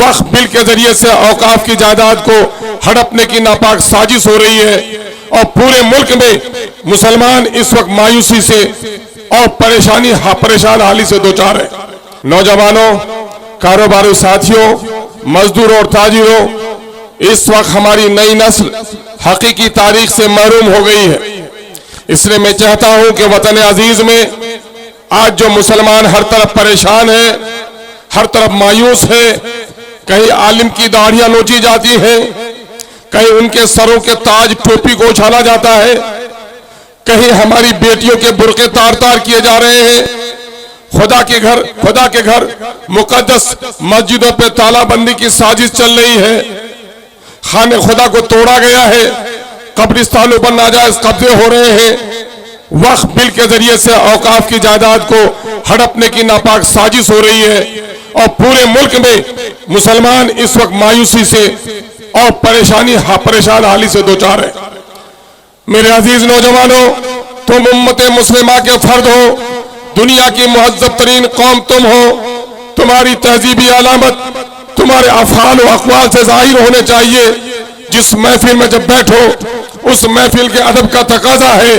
वक्फ bill के जरिए से औकाफ की जायदाद को हड़पने की नापाक साजिश हो रही है और पूरे मुल्क में मुसलमान इस वक्त मायूसी से और परेशान हाली से दो चार है। नौजवानों, कारोबारी साथियों, मजदूरों और ताजिरों, इस वक्त हमारी नई नस्ल हकीकी तारीख से महरूम हो गई है। इसलिए मैं चाहता हूं कि वतन अजीज में आज जो मुसलमान हर तरफ परेशान है, हर तरफ मायूस है, कहीं आलिम की दाढ़ियां नोची जाती हैं, कहीं उनके सरों के ताज टोपी को उछाला जाता है, कहीं हमारी बेटियों के बुरके तार तार किए जा रहे हैं, खुदा के घर मुकद्दस मस्जिदों पे तालाबंदी की साजिश चल रही है, खाने खुदा को तोड़ा गया है, कब्रिस्तानों पर नाजायज कब्जे हो रहे हैं, वक्फ बिल के जरिए से औकाफ की जायदाद को हड़पने की नापाक साजिश हो रही है और पूरे मुल्क में मुसलमान इस वक्त मायूसी से और परेशान हाली से दो चार है। मेरे अजीज नौजवानों, तुम उम्मत मुस्लिमा के फर्द हो, दुनिया की मुहज्जब तरीन कौम तुम हो, तुम्हारी तहजीबी अलामत तुम्हारे अफआल और अक़वाल से जाहिर होने चाहिए। जिस महफिल में जब बैठो, उस महफिल के अदब का तकाजा है,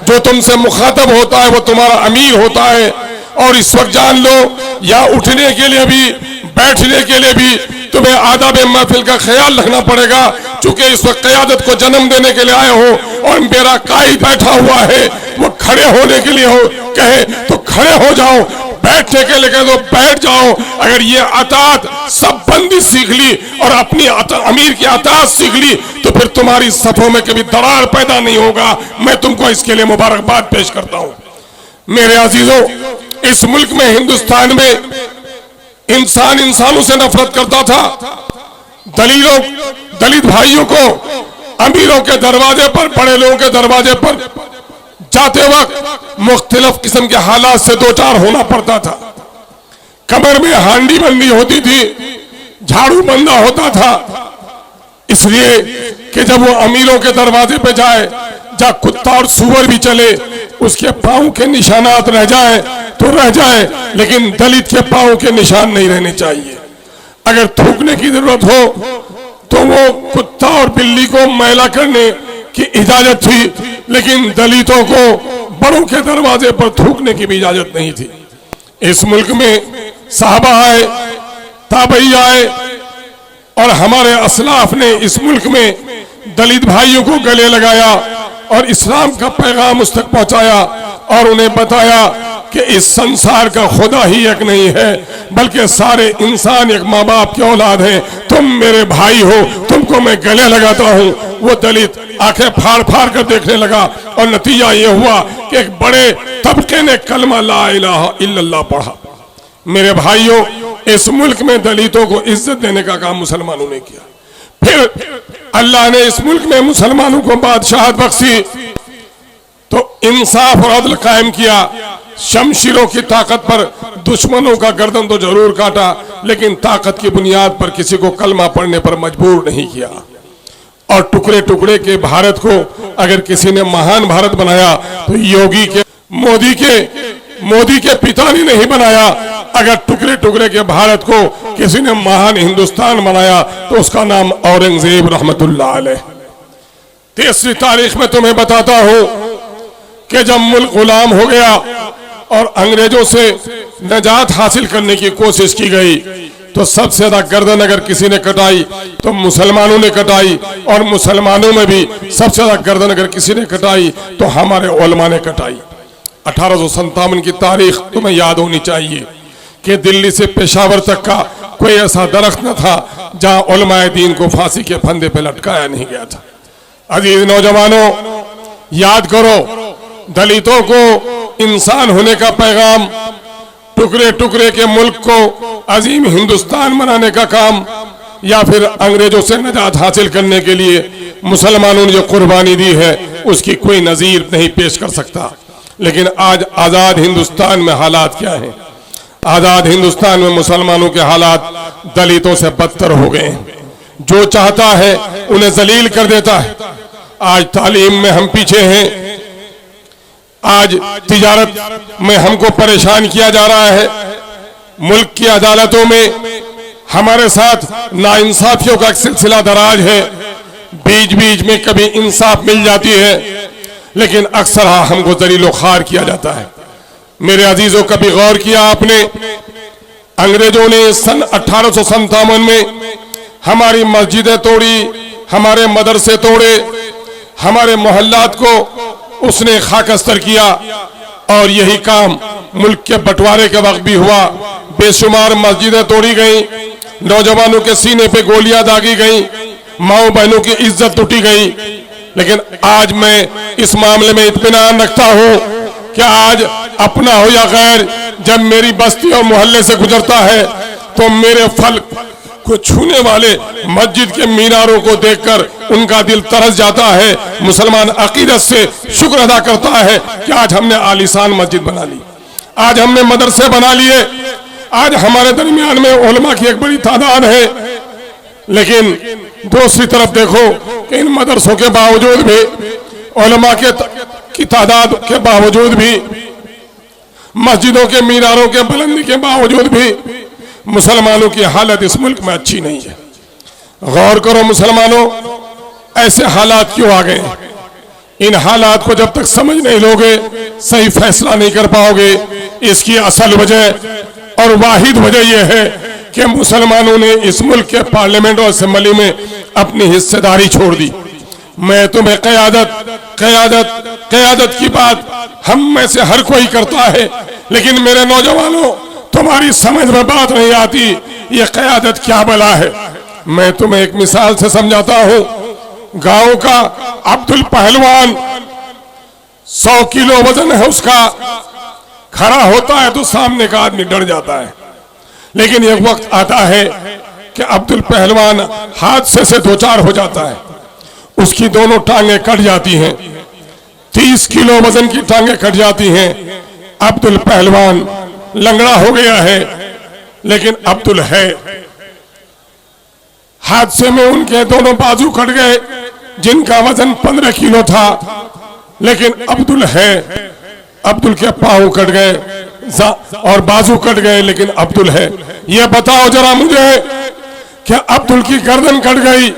जो तुमसे मुखातब होता है वो तुम्हारा अमीर होता है। और इस वक्त जान लो, या उठने के लिए भी बैठने के लिए भी तुम्हें आदाब महफिल का ख्याल रखना पड़ेगा, चूंकि इस वक्त क़यादत को जन्म देने के लिए आए हो और मेरा कायद बैठा हुआ है, वो खड़े होने के लिए हो कहे तो खड़े हो जाओ, बैठने के लिए कहे तो बैठ जाओ। अगर ये अतात सब बंदी सीख ली और अपनी अमीर की अतात सीख ली तो फिर तुम्हारी सफों में कभी दरार पैदा नहीं होगा। मैं तुमको इसके लिए मुबारकबाद पेश करता हूं। मेरे अजीजों, इस मुल्क में, हिंदुस्तान में इंसान इंसानों से नफरत करता था। दलित भाइयों को अमीरों के दरवाजे पर, बड़े लोगों के दरवाजे पर जाते वक्त मुख्तलिफ किस्म के हालात से दो चार होना पड़ता था। कमर में हांडी बंदी होती थी, झाड़ू बंदा होता था, इसलिए कि जब वो अमीरों के दरवाजे पे जाए, जहाँ कुत्ता और सुअर भी चले, उसके पांव के निशानात रह जाए तो रह जाए, लेकिन दलित के पांव के निशान नहीं रहने चाहिए। अगर थूकने की जरूरत हो तो वो कुत्ता और बिल्ली को मैला करने की इजाजत थी, लेकिन दलितों को बड़ों के दरवाजे पर थूकने की भी इजाजत नहीं थी। इस मुल्क में साहबा आए, ताबई आए और हमारे असलाफ ने इस मुल्क में दलित भाइयों को गले लगाया और इस्लाम का पैगाम उस तक पहुंचाया और उन्हें बताया कि इस संसार का खुदा ही एक नहीं है, बल्कि सारे इंसान एक माँ बाप की औलाद हैं। तुम मेरे भाई हो, तुमको मैं गले लगाता हूँ। वो दलित आंखें फाड़ फाड़ कर देखने लगा और नतीजा ये हुआ कि एक बड़े तबके ने कलमा ला इलाहा इल्लल्लाह पढ़ा। मेरे भाइयों, इस मुल्क में दलितों को इज्जत देने का काम मुसलमानों ने किया। फिर अल्लाह ने इस मुल्क में मुसलमानों को बादशाहत बख्शी तो इंसाफ और अदल कायम किया। शमशीरों की ताकत पर दुश्मनों का गर्दन तो जरूर काटा, लेकिन ताकत की बुनियाद पर किसी को कलमा पढ़ने पर मजबूर नहीं किया। और टुकड़े टुकड़े के भारत को अगर किसी ने महान भारत बनाया तो योगी के, मोदी के पिता ने नहीं बनाया। अगर टुकड़े टुकड़े के भारत को किसी ने महान हिंदुस्तान बनाया तो उसका नाम औरंगजेब रहमतुल्लाह अलैह। तीसरी तारीख में तुम्हें बताता हूं कि जब मुल्क गुलाम हो गया और अंग्रेजों से निजात हासिल करने की कोशिश की गई तो सबसे ज्यादा गर्दन अगर किसी ने कटाई तो मुसलमानों ने कटाई, और मुसलमानों में भी सबसे ज्यादा गर्दन अगर किसी ने कटाई तो हमारे उलमा ने कटाई। 1857 की तारीख तुम्हें याद होनी चाहिए कि दिल्ली से पेशावर तक का कोई ऐसा दरख्त न था जहां उलमाए दीन को फांसी के फंदे पे लटकाया नहीं गया था। अजीज नौजवानों, याद करो, दलितों को इंसान होने का पैगाम, टुकड़े टुकड़े के मुल्क को अजीम हिंदुस्तान बनाने का काम, या फिर अंग्रेजों से निजात हासिल करने के लिए मुसलमानों ने जो कुर्बानी दी है उसकी कोई नजीर नहीं पेश कर सकता। लेकिन आज आजाद हिंदुस्तान में हालात क्या हैं? आजाद हिंदुस्तान में मुसलमानों के हालात दलितों से बदतर हो गए हैं। जो चाहता है उन्हें जलील कर देता है। आज तालीम में हम पीछे हैं, आज तिजारत में हमको परेशान किया जा रहा है, मुल्क की अदालतों में हमारे साथ नाइंसाफियों का एक सिलसिला दराज है। बीच बीच में कभी इंसाफ मिल जाती है, लेकिन अक्सर हमको जलीलो खार किया जाता है। मेरे अजीजों, कभी गौर किया आपने, अंग्रेजों ने सन 1857 में हमारी मस्जिदें तोड़ी, हमारे मदरसे तोड़े, हमारे मोहल्लात को उसने खाकस्तर किया, और यही काम मुल्क के बंटवारे के वक्त भी हुआ। बेशुमार मस्जिदें तोड़ी गई, नौजवानों के सीने पे गोलियां दागी गई, माओ बहनों की इज्जत लुटी गई। लेकिन आज मैं इस मामले में इत्मीनान रखता हूं कि आज अपना हो या गैर, जब मेरी बस्ती और मोहल्ले से गुजरता है तो मेरे फल को छूने वाले मस्जिद के मीनारों को देखकर उनका दिल तरस जाता है। मुसलमान अकीदत से शुक्र अदा करता है कि आज हमने आलीशान मस्जिद बना ली, आज हमने मदरसे बना लिए, आज हमारे दरमियान में उलमा की एक बड़ी तादाद है। लेकिन दूसरी तरफ देखो कि इन मदरसों के बावजूद भी, उलमा की तादाद के बावजूद भी, मस्जिदों के मीनारों के बुलंदी के बावजूद भी मुसलमानों की हालत इस मुल्क में अच्छी नहीं है। गौर करो मुसलमानों, ऐसे हालात क्यों आ गए? इन हालात को जब तक समझ नहीं लोगे, सही फैसला नहीं कर पाओगे। इसकी असल वजह और वाहिद वजह यह है कि मुसलमानों ने इस मुल्क के पार्लियामेंट और असेंबली में अपनी हिस्सेदारी छोड़ दी। मैं तुम्हें क़यादत की बात हम में से हर कोई करता है, लेकिन मेरे नौजवानों, तुम्हारी समझ में बात नहीं आती ये क़यादत क्या बला है। मैं तुम्हें एक मिसाल से समझाता हूं। गांव का अब्दुल पहलवान, 100 किलो वजन है उसका, खड़ा होता है तो सामने का आदमी डर जाता है। लेकिन एक वक्त आता है कि अब्दुल पहलवान हादसे से दो चार हो जाता है, उसकी दोनों टांगें कट जाती हैं, 30 किलो वजन की टांगें कट जाती हैं। अब्दुल पहलवान लंगड़ा हो गया है, लेकिन अब्दुल है। हादसे में उनके दोनों बाजू कट गए, जिनका वजन 15 किलो था, लेकिन अब्दुल है। अब्दुल के पांव कट गए और बाजू कट गए, लेकिन अब्दुल है। ये बताओ जरा मुझे, क्या अब्दुल की गर्दन कट गई,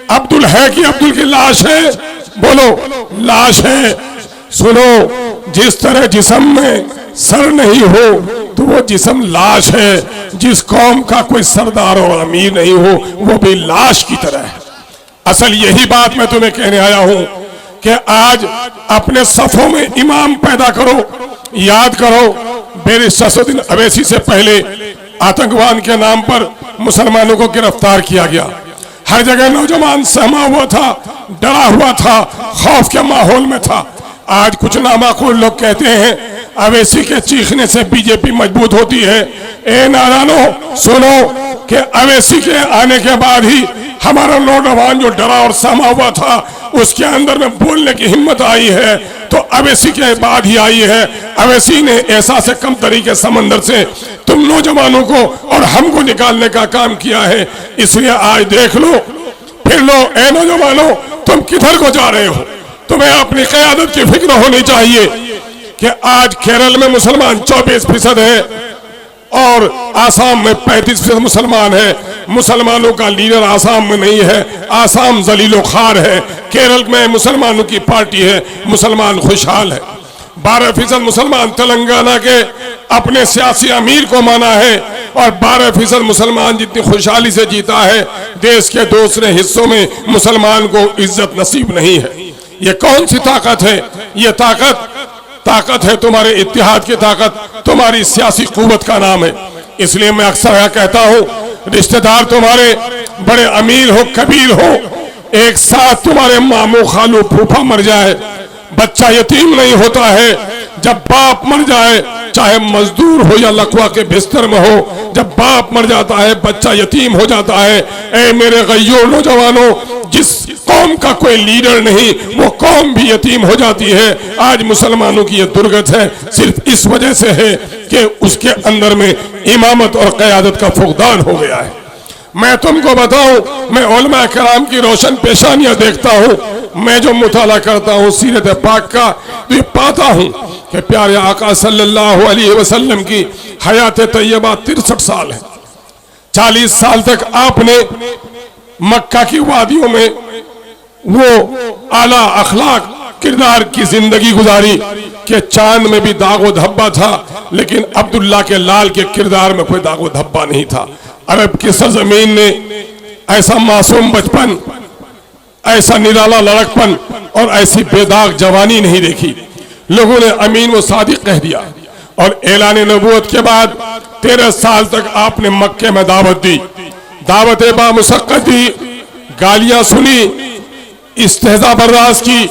अब्दुल है कि अब्दुल की लाश है? बोलो, लाश है। सुनो, जिस तरह जिस्म में सर नहीं हो तो वो जिस्म लाश है। जिस कौम का कोई सरदार और अमीर नहीं हो वो भी लाश की तरह है। असल यही बात मैं तुम्हें कहने आया हूं कि आज अपने सफों में इमाम पैदा करो। याद करो, बैरिस्टर शमसुद्दीन अवैसी से पहले आतंकवाद के नाम पर मुसलमानों को गिरफ्तार किया गया। हर जगह नौजवान सहमा हुआ था, डरा हुआ था, खौफ के माहौल में था। आज कुछ नामाकुल लोग कहते हैं अवैसी के चीखने से बीजेपी मजबूत होती है। ए नादानो, सुनो कि अवैसी के आने के बाद ही हमारा नौजवान जो डरा और सहमा हुआ था उसके अंदर में बोलने की हिम्मत आई है, तो अवैसी के बाद ही आई है। अवैसी ने एहसास कम तरीके समंदर से तुम नौजवानों को और हमको निकालने का काम किया है। इसलिए आज देख लो, फिर लो। ए नौजवानों, तुम किधर को जा रहे हो? तुम्हें अपनी क़यादत की फिक्र होनी चाहिए कि आज केरल में मुसलमान 24% है और आसाम में 35% मुसलमान है। मुसलमानों का लीडर आसाम में नहीं है, आसाम जलीलो खार है। केरल में मुसलमानों की पार्टी है, मुसलमान खुशहाल है। 12% मुसलमान तेलंगाना के अपने सियासी अमीर को माना है और 12% मुसलमान जितनी खुशहाली से जीता है, देश के दूसरे हिस्सों में मुसलमान को इज्जत नसीब नहीं है। ये कौन सी ताकत है? ये ताकत है तुम्हारे इत्तेहाद की ताकत, तुम्हारी सियासी कुव्वत का नाम है। इसलिए मैं अक्सर यह कहता हूं, रिश्तेदार तुम्हारे बड़े अमीर हो, कबीर हो, एक साथ तुम्हारे मामू खालू फूफा मर जाए, बच्चा यतीम नहीं होता है। जब बाप मर जाए, चाहे मजदूर हो या लकवा के बिस्तर में हो, जब बाप मर जाता है बच्चा यतीम हो जाता है। ए मेरे गय्योर नौजवानों, जिस कौम का कोई लीडर नहीं वो कौम भी यतीम हो जाती है। आज मुसलमानों की यह दुर्गत है, सिर्फ इस वजह से है कि उसके अंदर में इमामत और क़यादत का फुकदान हो गया है। मैं तुमको बताऊं, मैं उलमा कराम की रोशन पेशानियां देखता हूं, मैं जो मुताला करता हूं सीरत पाक का, तो ये पाता हूं कि प्यारे आका सल्लल्लाहु अलैहि वसल्लम की हयात तैयबा 63 साल है। 40 साल तक आपने मक्का की वादियों में वो आला अखलाक किरदार की जिंदगी गुजारी कि चांद में भी दागो धब्बा था, लेकिन अब्दुल्ला के लाल के किरदार में कोई दागो धब्बा नहीं था। अरब की सरजमीन ने ऐसा मासूम बचपन, ऐसा निराला लड़कपन और ऐसी बेदाग जवानी नहीं देखी। लोगों ने अमीन व सादिक कह दिया और ऐलान नबूवत के बाद 13 साल तक आपने मक्के में दावत दी, दावत बामुशक्कत दी, गालियां सुनी, इस्तेहजा बर्दाश्त की,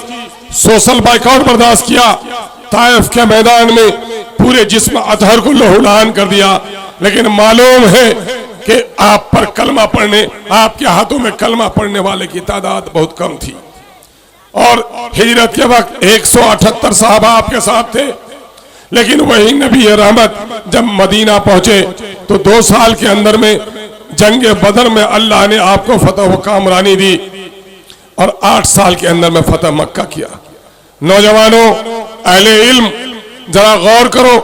सोशल बाइकआउट बर्दाश्त किया, ताइफ के मैदान में पूरे जिस्म अतहर को लहूलुहान कर दिया। लेकिन मालूम है कि आप पर कलमा पढ़ने, आपके हाथों में कलमा पढ़ने वाले की तादाद बहुत कम थी और हिजरत के वक्त 178 सहाबा आपके साथ थे। लेकिन वही नबी रहमत जब मदीना पहुंचे तो 2 साल के अंदर में जंगे बदर में अल्लाह ने आपको फतह व कामरानी दी और 8 साल के अंदर में फतह मक्का किया। नौजवानों, अहले इल्म, जरा गौर करो,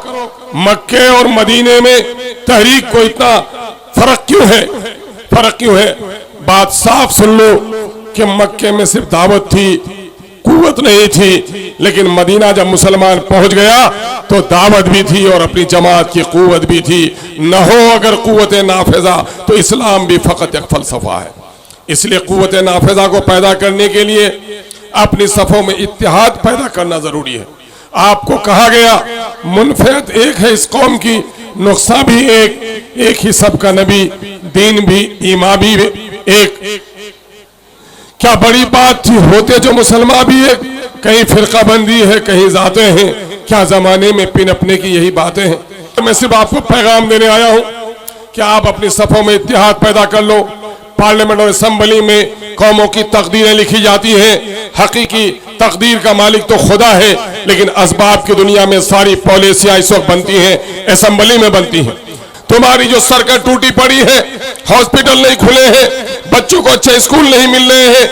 मक्के और मदीने में तहरीक को इतना फर्क क्यों है? फर्क क्यों है? बात साफ सुन लो कि मक्के में सिर्फ दावत थी, कुव्वत नहीं थी, लेकिन मदीना जब मुसलमान पहुंच गया तो दावत भी थी और अपनी जमात की कुव्वत भी थी। न हो अगर कुव्वत नाफिजा तो इस्लाम भी फकत एक फलसफा है। इसलिए कुव्वत नाफिजा को पैदा करने के लिए अपनी सफों में इत्तेहाद पैदा करना जरूरी है। आपको कहा गया मुनफियत एक है इस कौम की, नुक्सा भी एक ही सबका नबी, दीन भी, ईमान भी एक। क्या बड़ी बात थी, होते जो मुसलमान भी एक, कहीं फिरका बंदी है, कहीं जाते हैं। क्या जमाने में पिनपने की यही बातें हैं? मैं सिर्फ आपको पैगाम देने आया हूं कि आप अपनी सफों में इत्तेहाद पैदा कर लो। पार्लियामेंट और असेंबली में कौमों की तकदीरें लिखी जाती हैं, हकीकी तकदीर का मालिक तो खुदा है, लेकिन असबाब की दुनिया में सारी पॉलिसियां इस वक्त बनती हैं, असेंबली में बनती हैं। तुम्हारी जो सड़कें टूटी पड़ी है, हॉस्पिटल नहीं खुले हैं, बच्चों को अच्छे स्कूल नहीं मिल रहे हैं,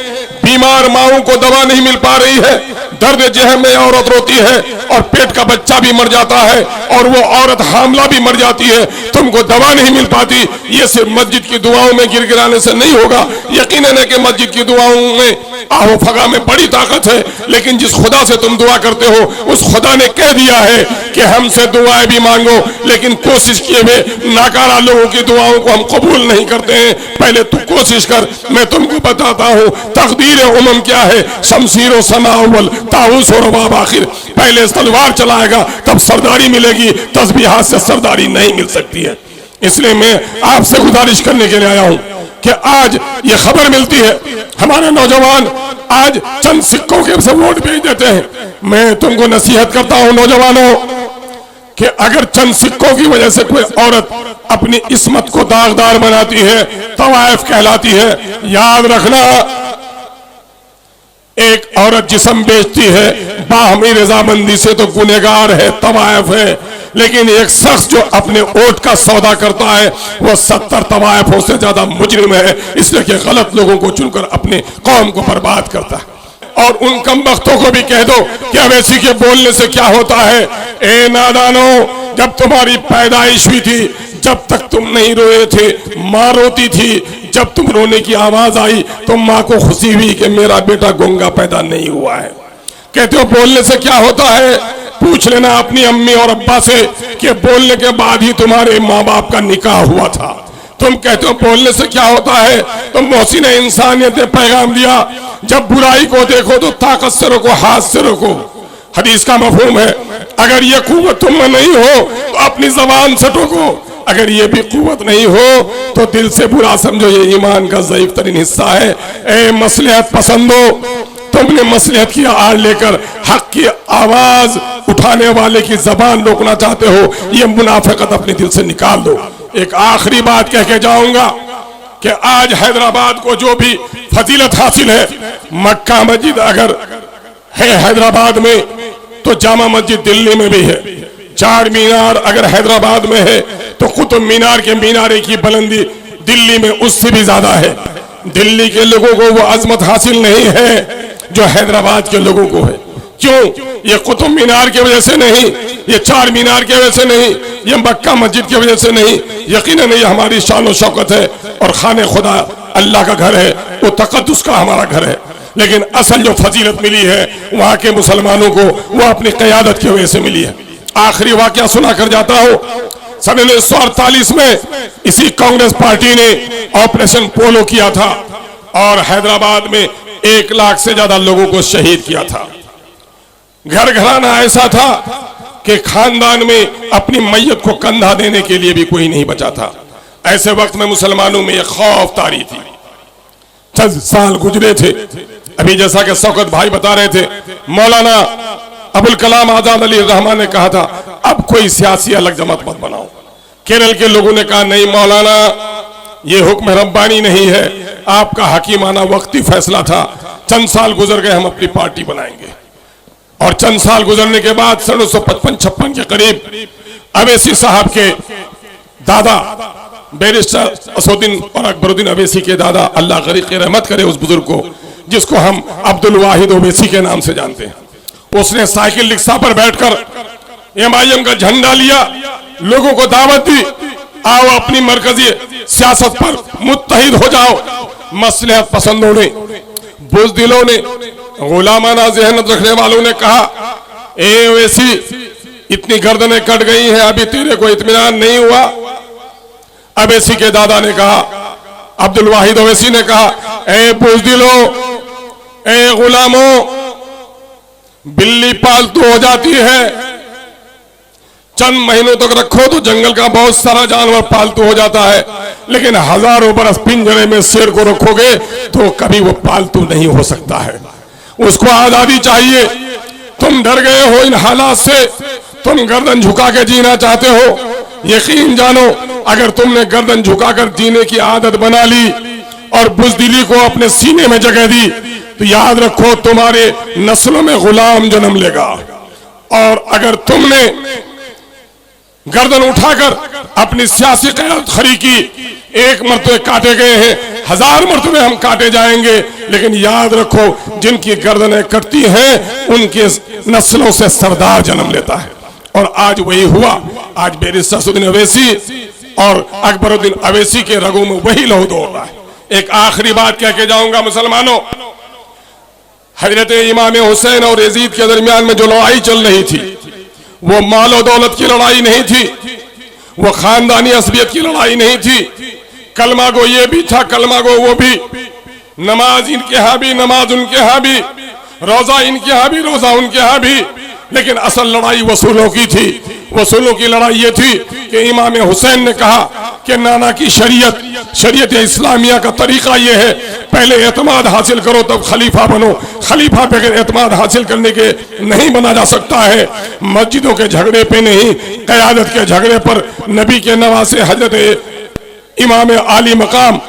बीमार माओं को दवा नहीं मिल पा रही है, दर्द जहम में औरत रोती है और पेट का बच्चा भी मर जाता है और वो औरत हामला भी मर जाती है, तुमको दवा नहीं मिल पाती। ये सिर्फ मस्जिद की दुआओं में गिड़गिड़ाने से नहीं होगा। यकीनन है कि मस्जिद की दुआओं में आहो फगा में बड़ी ताकत है, लेकिन जिस खुदा से तुम दुआ करते हो उस खुदा ने कह दिया है कि हमसे दुआएं भी मांगो, लेकिन कोशिश किए हुए नाकारा लोगों की दुआओं को हम कबूल नहीं करते हैं। पहले तू कोशिश कर, मैं तुमको बताता हूँ तकदीर उमम क्या है। शमशीर व सना अव्वल, ताऊस और रबाब आखिर। पहले तलवार चलाएगा तब सरदारी मिलेगी, तस्बीहात से सरदारी नहीं मिल सकती है। इसलिए मैं आपसे गुजारिश करने के लिए आया हूं कि आज ये खबर मिलती है, हमारे नौजवान आज चंद सिक्कों के से वोट भेज देते हैं। मैं तुमको नसीहत करता हूं नौजवानों कि अगर चंद सिक्कों की वजह से कोई औरत अपनी इस्मत को दागदार बनाती है, तवाइफ कहलाती है। याद रखना, एक औरत जिस्म बेचती है बाहमी रजामंदी से तो गुनहगार है, तवाइफ है, लेकिन एक शख्स जो अपने वोट का सौदा करता है वो 70 तवाइफों से ज्यादा मुजरिम है, इसलिए कि गलत लोगों को चुनकर अपने कौम को बर्बाद करता है। और उन कमबख्तों को भी कह दो कि अवैसी के बोलने से क्या होता है। ए नादानो, जब तुम्हारी पैदाइश हुई थी जब तक तुम नहीं रोए थे, माँ रोती थी। जब तुम रोने की आवाज आई तो माँ को खुशी हुई कि मेरा बेटा गूंगा पैदा नहीं हुआ है। कहते हो बोलने से क्या होता है? पूछ लेना अपनी अम्मी और अब्बा से कि बोलने के बाद ही तुम्हारे माँ बाप का निकाह हुआ था। तुम कहते हो बोलने से क्या होता है? तो मोहसिन इंसानियत ने पैगाम दिया, जब बुराई को देखो तो ताकत से रोको, हाथ से रोको। हदीस का मफहूम है, अगर ये कुव्वत तुम में नहीं हो तो अपनी जबान से टोको, अगर ये भी कुव्वत नहीं हो तो दिल से बुरा समझो, ये ईमान का ज़ईफ तरीन हिस्सा है। ए मसलहत पसंदो, तुमने मसलहत की आड़ लेकर हक की आवाज उठाने वाले की जबान रोकना चाहते हो, ये मुनाफिकत अपने दिल से निकाल दो। एक आखिरी बात कह के जाऊंगा कि आज हैदराबाद को जो भी फजीलत हासिल है, मक्का मस्जिद अगर है हैदराबाद में तो जामा मस्जिद दिल्ली में भी है। चार मीनार अगर हैदराबाद में है तो कुतुब मीनार के मीनारे की बुलंदी दिल्ली में उससे भी ज्यादा है। दिल्ली के लोगों को वो अजमत हासिल नहीं है जो हैदराबाद के लोगों को है। क्यों? ये कुतुब मीनार की वजह से नहीं, ये चार मीनार की वजह से नहीं, ये मक्का मस्जिद की वजह से नहीं, यकीनन ये हमारी शान और शौकत है और खाने खुदा अल्लाह का घर है, वो तकद्दुस का हमारा घर है। लेकिन असल जो फजीलत मिली है वहां के मुसलमानों को वो अपनी क़यादत की वजह से मिली है। आखिरी वाकया सुना कर जाता हूं। सन 1948 में इसी कांग्रेस पार्टी ने ऑपरेशन पोलो किया था और हैदराबाद में 1 लाख से ज्यादा लोगों को शहीद किया था। घर घराना ऐसा था कि खानदान में अपनी मैयत को कंधा देने के लिए भी कोई नहीं बचा था। ऐसे वक्त में मुसलमानों में एक खौफ तारी थी। चंद साल गुजरे थे, अभी जैसा कि शौकत भाई बता रहे थे, मौलाना अबुल कलाम आजाद अली रहमान ने कहा था अब कोई सियासी अलग जमात मत बनाओ। केरल के लोगों ने कहा नहीं मौलाना, ये हुक्म रब्बानी नहीं है, आपका हकीमाना वक्ती फैसला था, चंद साल गुजर गए, हम अपनी पार्टी बनाएंगे। और चंद साल गुजरने के बाद 1955-56 के करीब अवैसी साहब के दादा बैरिस्टर असदुद्दीन और अकबरुद्दीन अवैसी के दादा, अल्लाह गरीक़ रहमत करे उस बुजुर्ग को, जिसको हम अब्दुल वाहिद ओवैसी के नाम से जानते हैं, उसने साइकिल रिक्शा पर बैठकर MIM का झंडा लिया, लोगों को दावत दी, आओ अपनी मरकजी सियासत पर मुत्तहिद हो जाओ। मसलहत पसंदों ने, बुज़दिलों ने, गुलामाना ज़हनत रखने वालों ने कहा ए ओवैसी इतनी गर्दनें कट गई हैं, अभी तेरे को इत्मीनान नहीं हुआ। अवैसी के दादा ने कहा, अब्दुल वाहिद ओवैसी ने कहा ए बुज़दिलों, ए गुलामों, बिल्ली पालतू हो जाती है, चंद महीनों तक रखो तो जंगल का बहुत सारा जानवर पालतू हो जाता है, लेकिन हजारों बरस पिंजरे में शेर को रखोगे तो कभी वो पालतू नहीं हो सकता है। उसको आजादी चाहिए। तुम डर गए हो इन हालात से, तुम गर्दन झुका के जीना चाहते हो। यकीन जानो अगर तुमने गर्दन झुकाकर जीने की आदत बना ली और बुज़दिली को अपने सीने में जगह दी तो याद रखो तुम्हारे नस्लों में गुलाम जन्म लेगा। और अगर तुमने गर्दन उठाकर अपनी सियासी क़यादत खड़ी की, एक मरतबे काटे गए हैं, 1000 मरतबे हम काटे जाएंगे, लेकिन याद रखो जिनकी गर्दनें कटती हैं उनके नस्लों से सरदार जन्म लेता है। और आज वही हुआ। आज बैरिस्टर असदुद्दीन अवैसी और अकबरुद्दीन अवैसी के रगों में वही लहू दौड़ रहा है। एक आखिरी बात कह के जाऊंगा मुसलमानों, हजरत इमाम हुसैन और यजीद के दरमियान में जो लड़ाई चल रही थी वो मालो दौलत की लड़ाई नहीं थी, वो खानदानी असबियत की लड़ाई नहीं थी। कलमा गो ये भी था, कलमा गो वो भी, नमाज इनके यहाँ भी, नमाज उनके यहाँ भी, रोजा इनके यहाँ भी, रोजा उनके यहाँ भी। लेकिन असल लड़ाई वसूलों की थी। वसूलों की लड़ाई ये थी कि इमाम हुसैन ने कहा कि नाना की शरीयत इस्लामिया का तरीका ये है, पहले एतमाद हासिल करो तब खलीफा बनो, खलीफा बगैर एतमाद हासिल करने के नहीं बना जा सकता है। मस्जिदों के झगड़े पे नहीं, क़यादत के झगड़े पर नबी के नवासे हजरत इमाम आली मकाम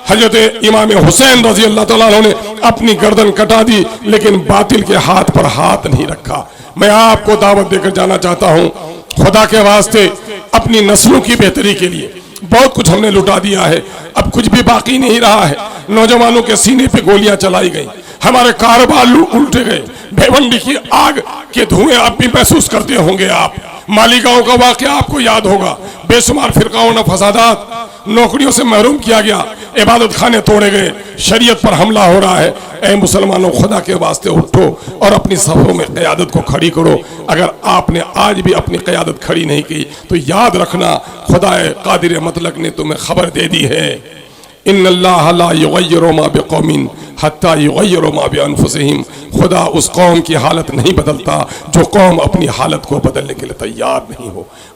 हजरत इमाम हुसैन रजी अल्लाह तआला ने अपनी गर्दन कटा दी, लेकिन बातिल के हाथ पर हाथ नहीं रखा। मैं आपको दावत देकर जाना चाहता हूं, खुदा के वास्ते अपनी नस्लों की बेहतरी के लिए बहुत कुछ हमने लुटा दिया है, अब कुछ भी बाकी नहीं रहा है। नौजवानों के सीने पे गोलियां चलाई गई, हमारे कारोबार उल्टे गए, भिवंडी की आग के धुएं आप भी महसूस करते होंगे। आप मालीगांव का वाकया आपको याद होगा, बेशुमार फिरकाओं ने फसादात, नौकरियों से महरूम किया गया, इबादत खाने तोड़े गए, शरीयत पर हमला हो रहा है। ऐ मुसलमानों, खुदा के वास्ते उठो और अपनी सफ़ों में क़यादत को खड़ी करो। अगर आपने आज भी अपनी क़यादत खड़ी नहीं की तो याद रखना खुदाए कादिर मतलक ने तुम्हें खबर दे दी है, इन्नल्लाह ला युग़य्यिरु मा बिक़ौमिन हत्ता युग़य्यिरु मा बिअन्फुसिहिम। खुदा उस कौम की हालत नहीं बदलता जो कौम अपनी हालत को बदलने के लिए तैयार नहीं हो।